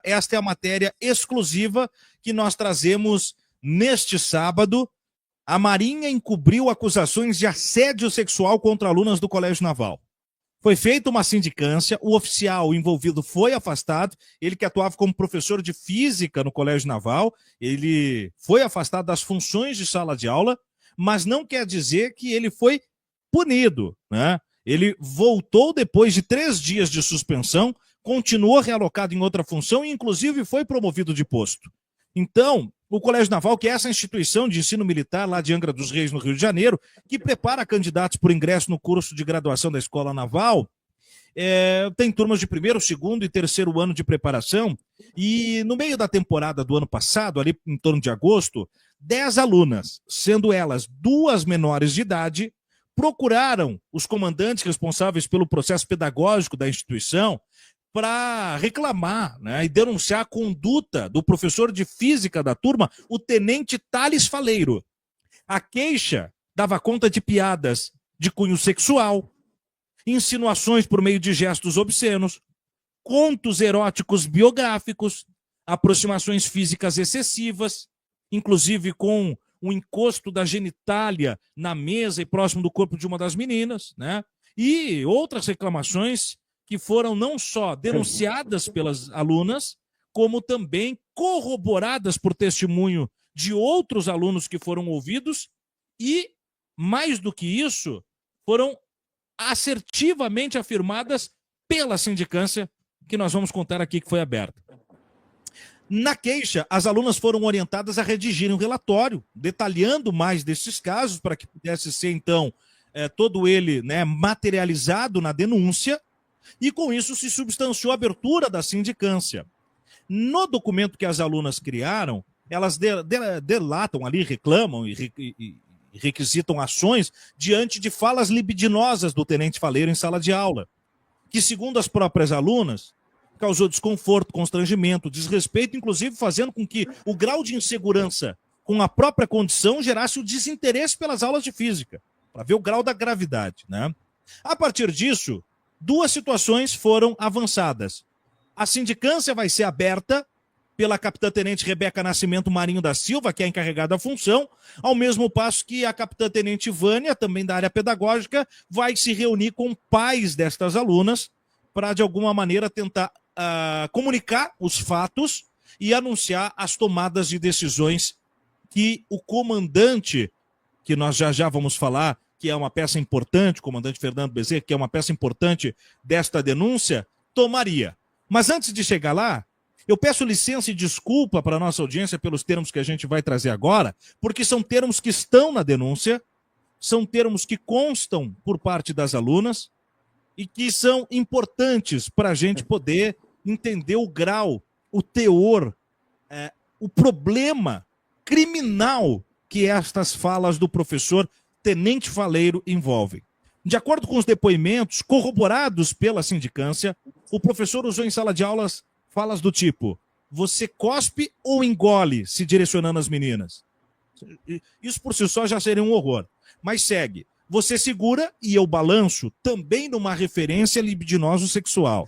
esta é a matéria exclusiva que nós trazemos neste sábado. A Marinha encobriu acusações de assédio sexual contra alunas do Colégio Naval. Foi feita uma sindicância, o oficial envolvido foi afastado, ele que atuava como professor de física no Colégio Naval, ele foi afastado das funções de sala de aula, mas não quer dizer que ele foi punido, né? Ele voltou depois de 3 dias de suspensão, continuou realocado em outra função e inclusive foi promovido de posto. Então, o Colégio Naval, que é essa instituição de ensino militar lá de Angra dos Reis, no Rio de Janeiro, que prepara candidatos por ingresso no curso de graduação da Escola Naval, tem turmas de primeiro, segundo e terceiro ano de preparação, e no meio da temporada do ano passado, ali em torno de agosto, 10 alunas, sendo elas 2 menores de idade, procuraram os comandantes responsáveis pelo processo pedagógico da instituição para reclamar, né, e denunciar a conduta do professor de física da turma, o tenente Thales Faleiro. A queixa dava conta de piadas de cunho sexual, insinuações por meio de gestos obscenos, contos eróticos biográficos, aproximações físicas excessivas, inclusive com o encosto da genitália na mesa e próximo do corpo de uma das meninas, né? E outras reclamações que foram não só denunciadas pelas alunas, como também corroboradas por testemunho de outros alunos que foram ouvidos e, mais do que isso, foram assertivamente afirmadas pela sindicância que nós vamos contar aqui que foi aberta. Na queixa, as alunas foram orientadas a redigirem um relatório detalhando mais desses casos para que pudesse ser, então, todo ele, né, materializado na denúncia. E com isso se substanciou a abertura da sindicância. No documento que as alunas criaram, elas delatam ali, reclamam e requisitam ações diante de falas libidinosas do tenente Faleiro em sala de aula, que, segundo as próprias alunas, causou desconforto, constrangimento, desrespeito, inclusive fazendo com que o grau de insegurança com a própria condição gerasse o desinteresse pelas aulas de física, para ver o grau da gravidade, né? A partir disso, 2 situações foram avançadas. A sindicância vai ser aberta pela capitã-tenente Rebeca Nascimento Marinho da Silva, que é a encarregada da função, ao mesmo passo que a capitã-tenente Vânia, também da área pedagógica, vai se reunir com pais destas alunas para, de alguma maneira, tentar comunicar os fatos e anunciar as tomadas de decisões que o comandante, que nós já vamos falar, que é uma peça importante, o comandante Fernando Bezerra, que é uma peça importante desta denúncia, tomaria. Mas antes de chegar lá, eu peço licença e desculpa para a nossa audiência pelos termos que a gente vai trazer agora, porque são termos que estão na denúncia, são termos que constam por parte das alunas e que são importantes para a gente poder entender o grau, o teor, o problema criminal que estas falas do professor Tenente Faleiro envolvem. De acordo com os depoimentos corroborados pela sindicância, o professor usou em sala de aulas falas do tipo: você cospe ou engole, se direcionando às meninas. Isso por si só já seria um horror. Mas segue: você segura e eu balanço, também numa referência libidinoso-sexual.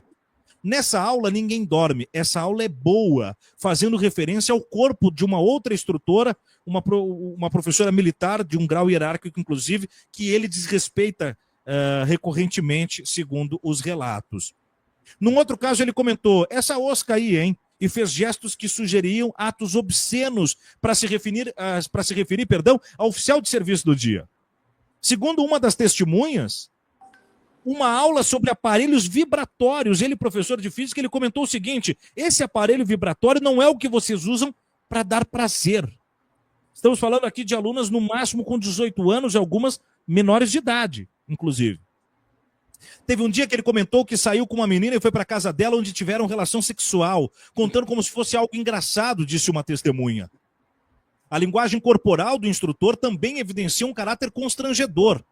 Nessa aula ninguém dorme, essa aula é boa, fazendo referência ao corpo de uma outra instrutora, uma professora militar de um grau hierárquico, inclusive, que ele desrespeita recorrentemente, segundo os relatos. Num outro caso ele comentou: essa osca aí, hein? E fez gestos que sugeriam atos obscenos para se referir, ao oficial de serviço do dia. Segundo uma das testemunhas, uma aula sobre aparelhos vibratórios. Ele, professor de física, ele comentou o seguinte: esse aparelho vibratório não é o que vocês usam para dar prazer. Estamos falando aqui de alunas no máximo com 18 anos e algumas menores de idade, inclusive. Teve um dia que ele comentou que saiu com uma menina e foi para casa dela onde tiveram relação sexual, contando como se fosse algo engraçado, disse uma testemunha. A linguagem corporal do instrutor também evidencia um caráter constrangedor.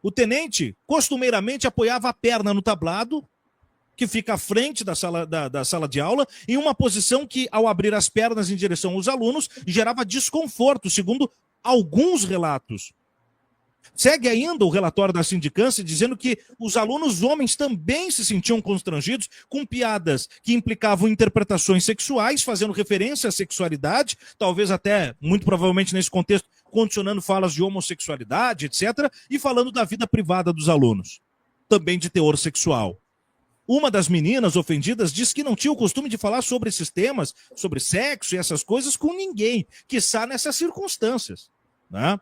O tenente costumeiramente apoiava a perna no tablado, que fica à frente da sala de aula, em uma posição que, ao abrir as pernas em direção aos alunos, gerava desconforto, segundo alguns relatos. Segue ainda o relatório da sindicância dizendo que os alunos homens também se sentiam constrangidos com piadas que implicavam interpretações sexuais, fazendo referência à sexualidade, talvez até, muito provavelmente nesse contexto, condicionando falas de homossexualidade, etc., e falando da vida privada dos alunos, também de teor sexual. Uma das meninas ofendidas disse que não tinha o costume de falar sobre esses temas, sobre sexo e essas coisas com ninguém, quiçá nessas circunstâncias, né?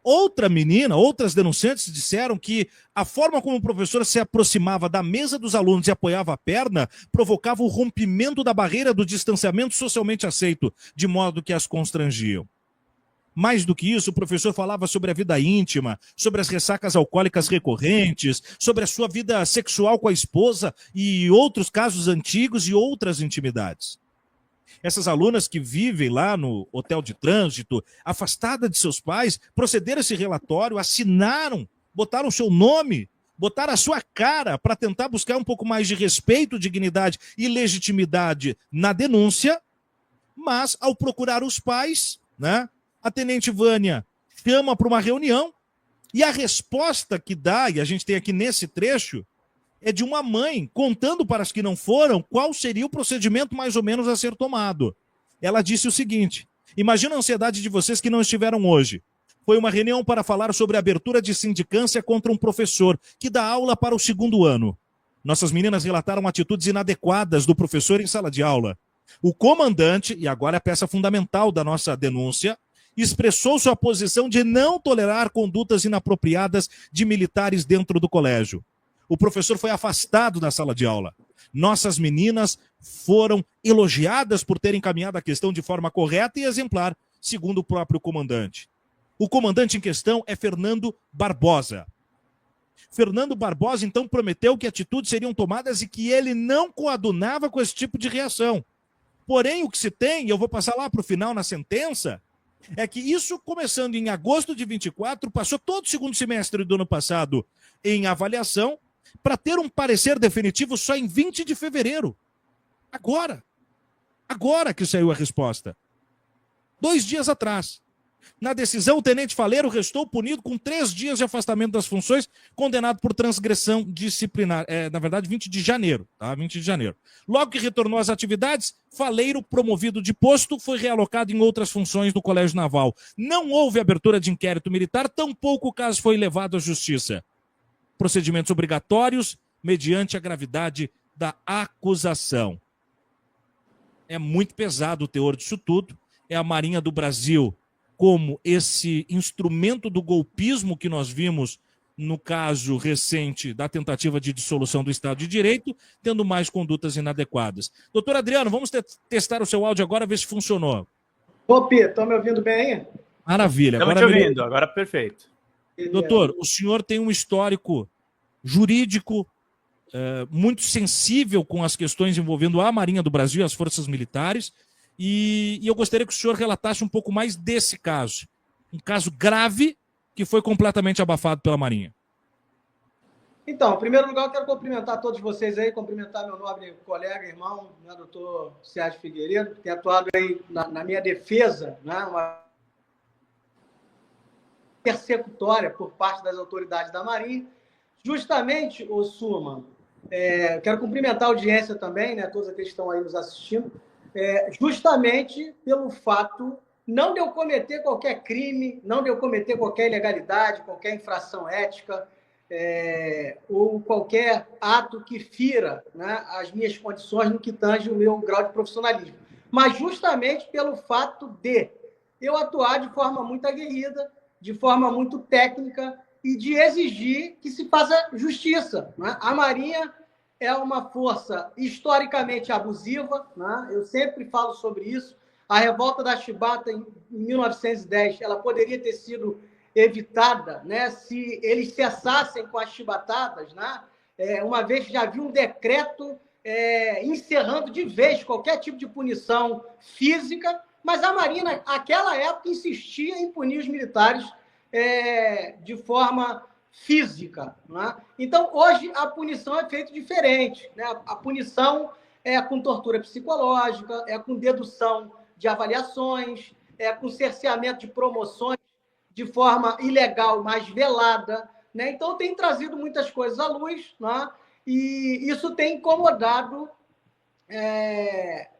Outras denunciantes disseram que a forma como o professor se aproximava da mesa dos alunos e apoiava a perna provocava o rompimento da barreira do distanciamento socialmente aceito, de modo que as constrangiam. Mais do que isso, o professor falava sobre a vida íntima, sobre as ressacas alcoólicas recorrentes, sobre a sua vida sexual com a esposa e outros casos antigos e outras intimidades. Essas alunas que vivem lá no hotel de trânsito, afastada de seus pais, procederam a esse relatório, assinaram, botaram o seu nome, botaram a sua cara para tentar buscar um pouco mais de respeito, dignidade e legitimidade na denúncia, mas ao procurar os pais, né, a tenente Vânia chama para uma reunião e a resposta que dá, e a gente tem aqui nesse trecho, é de uma mãe contando para as que não foram qual seria o procedimento mais ou menos a ser tomado. Ela disse o seguinte: imagina a ansiedade de vocês que não estiveram hoje. Foi uma reunião para falar sobre a abertura de sindicância contra um professor que dá aula para o 2º ano. Nossas meninas relataram atitudes inadequadas do professor em sala de aula. O comandante, e agora é a peça fundamental da nossa denúncia, expressou sua posição de não tolerar condutas inapropriadas de militares dentro do colégio. O professor foi afastado da sala de aula. Nossas meninas foram elogiadas por terem encaminhado a questão de forma correta e exemplar, segundo o próprio comandante. O comandante em questão é Fernando Barbosa. Fernando Barbosa, então, prometeu que atitudes seriam tomadas e que ele não coadunava com esse tipo de reação. Porém, o que se tem, e eu vou passar lá para o final na sentença, é que isso, começando em agosto de 24, passou todo o 2º semestre do ano passado em avaliação, para ter um parecer definitivo só em 20 de fevereiro. Agora que saiu a resposta. 2 dias atrás. Na decisão, o tenente Faleiro restou punido com 3 dias de afastamento das funções, condenado por transgressão disciplinar. Na verdade, 20 de janeiro. Tá? 20 de janeiro. Logo que retornou às atividades, Faleiro, promovido de posto, foi realocado em outras funções do Colégio Naval. Não houve abertura de inquérito militar, tampouco o caso foi levado à justiça. Procedimentos obrigatórios mediante a gravidade da acusação. É muito pesado o teor disso tudo. É a Marinha do Brasil como esse instrumento do golpismo que nós vimos no caso recente da tentativa de dissolução do Estado de Direito, tendo mais condutas inadequadas. Doutor Adriano, vamos testar o seu áudio agora, ver se funcionou. Ô, Pedro, estão me ouvindo bem aí? Maravilha. Estamos te ouvindo, agora perfeito. Doutor, o senhor tem um histórico jurídico muito sensível com as questões envolvendo a Marinha do Brasil e as forças militares, e eu gostaria que o senhor relatasse um pouco mais desse caso. Um caso grave que foi completamente abafado pela Marinha. Então, em primeiro lugar, eu quero cumprimentar todos vocês aí, cumprimentar meu nobre colega, irmão, né, doutor Sérgio Figueiredo, que tem atuado aí na minha defesa, né, uma persecutória por parte das autoridades da Marinha. Justamente, ô Suma, quero cumprimentar a audiência também, né, todos aqueles que estão aí nos assistindo, justamente pelo fato não de eu cometer qualquer crime, não de eu cometer qualquer ilegalidade, qualquer infração ética, ou qualquer ato que fira, né, as minhas condições no que tange o meu grau de profissionalismo. Mas justamente pelo fato de eu atuar de forma muito aguerrida, de forma muito técnica e de exigir que se faça justiça, né? A Marinha é uma força historicamente abusiva, né? Eu sempre falo sobre isso. A revolta da Chibata, em 1910, ela poderia ter sido evitada, né, se eles cessassem com as chibatadas, né? Uma vez que já havia um decreto encerrando de vez qualquer tipo de punição física, mas a Marinha, naquela época, insistia em punir os militares de forma física, né? Então, hoje, a punição é feita diferente, né? A punição é com tortura psicológica, é com dedução de avaliações, com cerceamento de promoções de forma ilegal, mais velada, né? Então, tem trazido muitas coisas à luz, né? E isso tem incomodado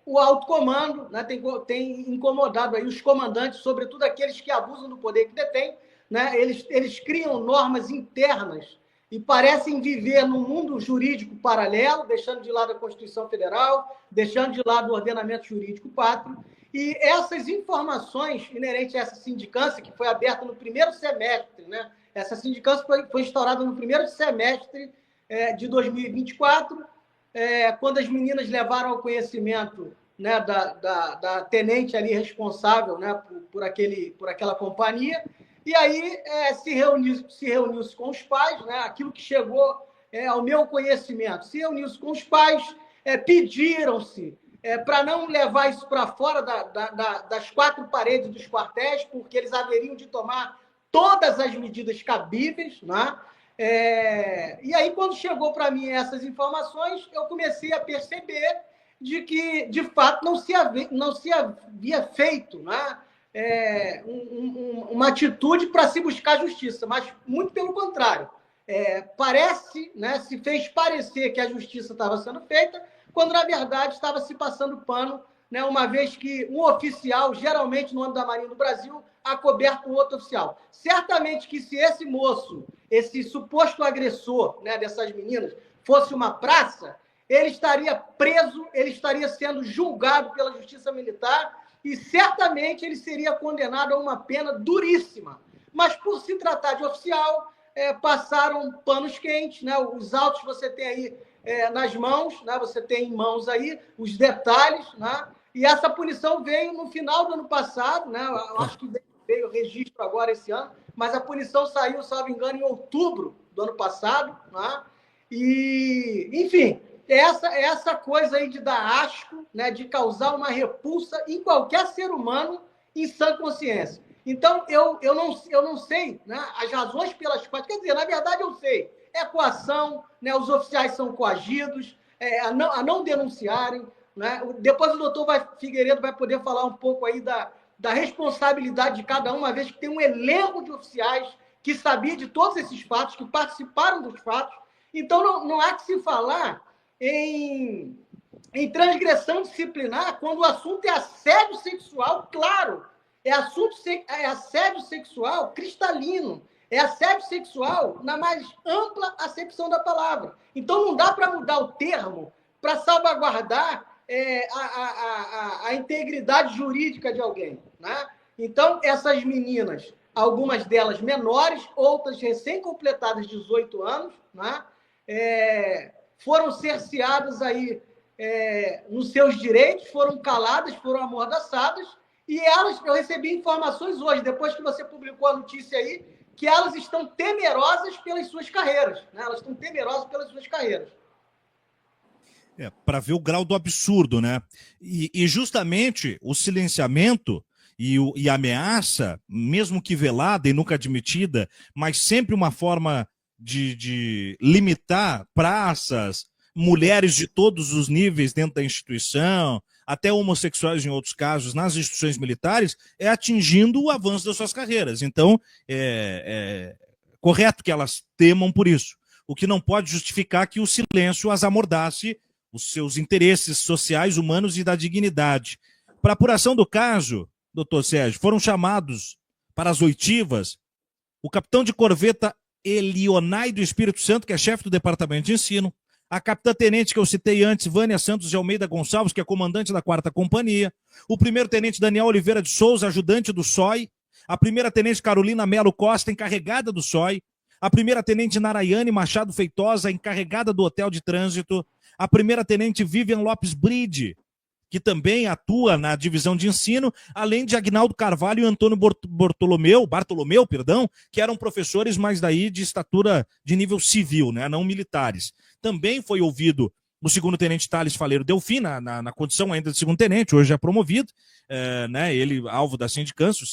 o alto comando, né? Tem incomodado aí os comandantes, sobretudo aqueles que abusam do poder que detêm, né? Eles criam normas internas e parecem viver num mundo jurídico paralelo, deixando de lado a Constituição Federal, deixando de lado o ordenamento jurídico pátrio. E essas informações inerentes a essa sindicância, que foi aberta no primeiro semestre, né? Essa sindicância foi instaurada no primeiro semestre de 2024, quando as meninas levaram ao conhecimento, né, da tenente ali responsável, né, por aquela companhia, e aí se reuniu-se com os pais, né, aquilo que chegou ao meu conhecimento, se reuniu-se com os pais, pediram-se para não levar isso para fora das quatro paredes dos quartéis, porque eles haveriam de tomar todas as medidas cabíveis, né? E aí, quando chegou para mim essas informações, eu comecei a perceber de que, de fato, não se havia feito, né, uma atitude para se buscar justiça, mas muito pelo contrário. Parece, né, se fez parecer que a justiça estava sendo feita, quando, na verdade, estava se passando pano, né, uma vez que um oficial, geralmente no âmbito da Marinha do Brasil, acoberta um outro oficial. Certamente que se esse moço, esse suposto agressor, né, dessas meninas, fosse uma praça, ele estaria preso, ele estaria sendo julgado pela Justiça Militar e certamente ele seria condenado a uma pena duríssima. Mas, por se tratar de oficial, passaram panos quentes, né? Os autos você tem aí nas mãos, né? Você tem em mãos aí os detalhes, né? E essa punição veio no final do ano passado, né? Eu acho que veio o registro agora esse ano, mas a punição saiu, se não me engano, em outubro do ano passado, né? E, enfim, essa coisa aí de dar asco, né? De causar uma repulsa em qualquer ser humano em sã consciência. Então, eu não sei, né, as razões pelas quais... Quer dizer, na verdade, eu sei. É coação, né, os oficiais são coagidos a não denunciarem. Né? Depois o doutor Figueiredo vai poder falar um pouco aí da responsabilidade de cada uma vez que tem um elenco de oficiais que sabia de todos esses fatos, que participaram dos fatos. Então, não há que se falar em transgressão disciplinar quando o assunto é assédio sexual, claro. É assédio sexual cristalino. É assédio sexual na mais ampla acepção da palavra. Então, não dá para mudar o termo para salvaguardar a integridade jurídica de alguém. Né? Então, essas meninas, algumas delas menores, outras recém-completadas 18 anos, né? Foram cerceadas aí, nos seus direitos, foram caladas, foram amordaçadas, e eu recebi informações hoje, depois que você publicou a notícia aí, que elas estão temerosas pelas suas carreiras. Né? Elas estão temerosas pelas suas carreiras. Para ver o grau do absurdo, né? E justamente o silenciamento e a ameaça, mesmo que velada e nunca admitida, mas sempre uma forma de limitar praças, mulheres de todos os níveis dentro da instituição, até homossexuais em outros casos, nas instituições militares, atingindo o avanço das suas carreiras. Então, é correto que elas temam por isso. O que não pode justificar que o silêncio as amordace os seus interesses sociais, humanos e da dignidade. Para a apuração do caso, doutor Sérgio, foram chamados para as oitivas o capitão de corveta Elionai do Espírito Santo, que é chefe do Departamento de Ensino, a capitã-tenente que eu citei antes, Vânia Santos de Almeida Gonçalves, que é comandante da 4ª Companhia, o primeiro-tenente Daniel Oliveira de Souza, ajudante do SOI, a primeira-tenente Carolina Melo Costa, encarregada do SOI, a primeira-tenente Narayane Machado Feitosa, encarregada do Hotel de Trânsito, a primeira-tenente Vivian Lopes Bride, que também atua na divisão de ensino, além de Agnaldo Carvalho e Antônio Bartolomeu, que eram professores, mas daí de estatura de nível civil, né, não militares. Também foi ouvido o segundo-tenente Thales Faleiro Delfim, na condição ainda de segundo-tenente, hoje é promovido, né, ele alvo da sindicância,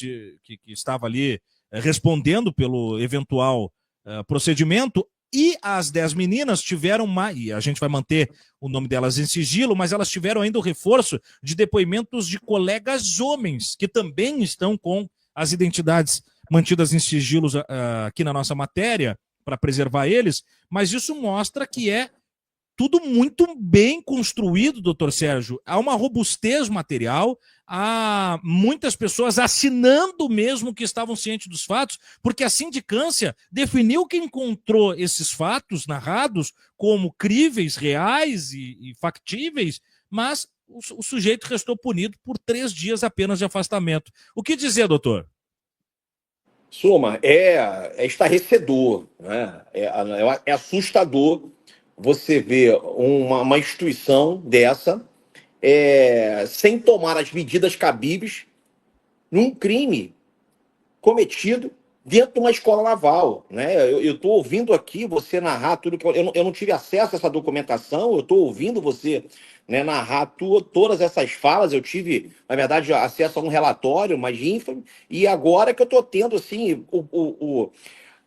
que estava ali respondendo pelo eventual procedimento. E as 10 meninas tiveram e a gente vai manter o nome delas em sigilo, mas elas tiveram ainda o reforço de depoimentos de colegas homens, que também estão com as identidades mantidas em sigilos aqui na nossa matéria, para preservar eles, mas isso mostra que é tudo muito bem construído, doutor Sérgio. Há uma robustez material, há muitas pessoas assinando mesmo que estavam cientes dos fatos, porque a sindicância definiu que encontrou esses fatos narrados como críveis, reais e factíveis, mas o sujeito restou punido por 3 dias apenas de afastamento. O que dizer, doutor? Soma, é estarrecedor, né? É assustador você ver uma instituição dessa sem tomar as medidas cabíveis num crime cometido dentro de uma escola naval, né? Eu estou ouvindo aqui você narrar tudo que eu não tive acesso a essa documentação. Eu estou ouvindo você, né, narrar todas essas falas. Eu tive, na verdade, acesso a um relatório, mas ínfimo, e agora que eu estou tendo assim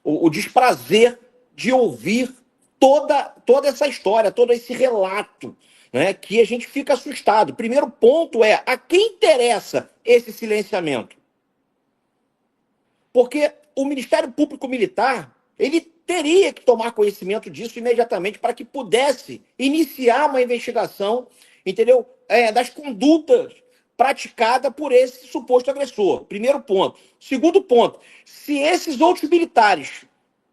o desprazer de ouvir toda essa história, todo esse relato, né, que a gente fica assustado. Primeiro ponto é: a quem interessa esse silenciamento? Porque o Ministério Público Militar, ele teria que tomar conhecimento disso imediatamente para que pudesse iniciar uma investigação, entendeu? Das condutas praticadas por esse suposto agressor. Primeiro ponto. Segundo ponto: se esses outros militares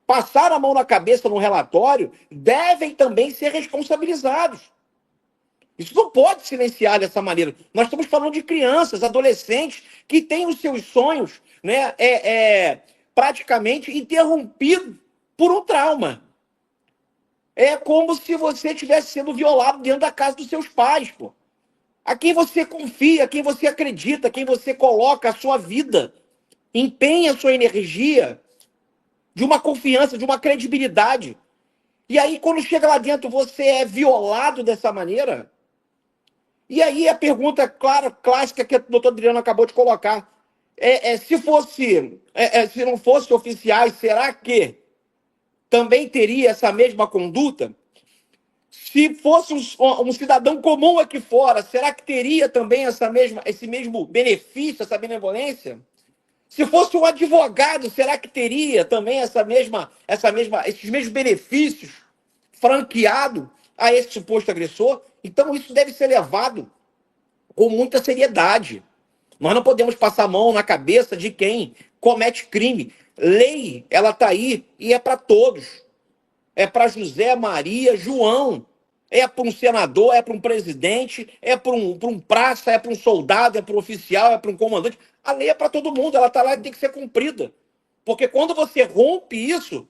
passaram a mão na cabeça no relatório, devem também ser responsabilizados. Isso não pode silenciar dessa maneira. Nós estamos falando de crianças, adolescentes, que têm os seus sonhos, né, praticamente interrompidos por um trauma. É como se você estivesse sendo violado dentro da casa dos seus pais, pô. A quem você confia, a quem você acredita, a quem você coloca a sua vida, empenha a sua energia, de uma confiança, de uma credibilidade. E aí, quando chega lá dentro, você é violado dessa maneira. E aí a pergunta clássica que o doutor Adriano acabou de colocar: se não fosse oficiais, será que também teria essa mesma conduta? Se fosse um cidadão comum aqui fora, será que teria também esse mesmo benefício, essa benevolência? Se fosse um advogado, será que teria também esses mesmos benefícios franqueado a esse suposto agressor? Então isso deve ser levado com muita seriedade. Nós não podemos passar a mão na cabeça de quem comete crime. Lei, ela está aí e é para todos. É para José, Maria, João. É para um senador, é para um presidente, é para um praça, é para um soldado, é para um oficial, é para um comandante. A lei é para todo mundo, ela está lá e tem que ser cumprida. Porque quando você rompe isso,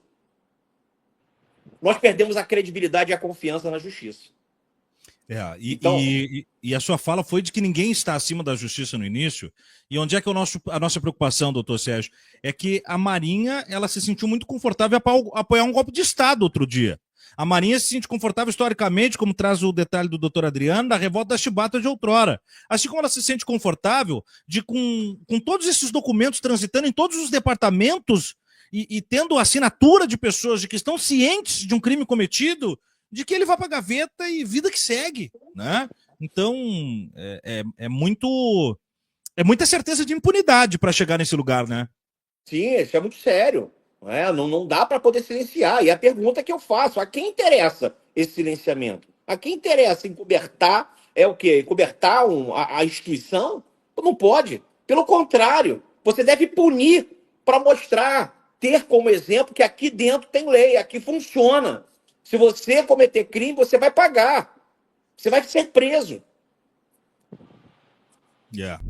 nós perdemos a credibilidade e a confiança na justiça. Então, e a sua fala foi de que ninguém está acima da justiça no início. E onde é que a nossa preocupação, doutor Sérgio, é que a Marinha, ela se sentiu muito confortável a apoiar um golpe de Estado outro dia. A Marinha se sente confortável historicamente, como traz o detalhe do doutor Adriano, da revolta da Chibata de outrora. Assim como ela se sente confortável com todos esses documentos transitando em todos os departamentos e tendo a assinatura de pessoas de que estão cientes de um crime cometido, de que ele vai para a gaveta e vida que segue, né? Então, é muita certeza de impunidade para chegar nesse lugar, né? Sim, isso é muito sério. Não dá para poder silenciar. E a pergunta que eu faço: a quem interessa esse silenciamento? A quem interessa encobertar? É o quê? Encobertar a instituição? Não pode. Pelo contrário, você deve punir para mostrar, ter como exemplo que aqui dentro tem lei, aqui funciona. Se você cometer crime, você vai pagar. Você vai ser preso. Yeah.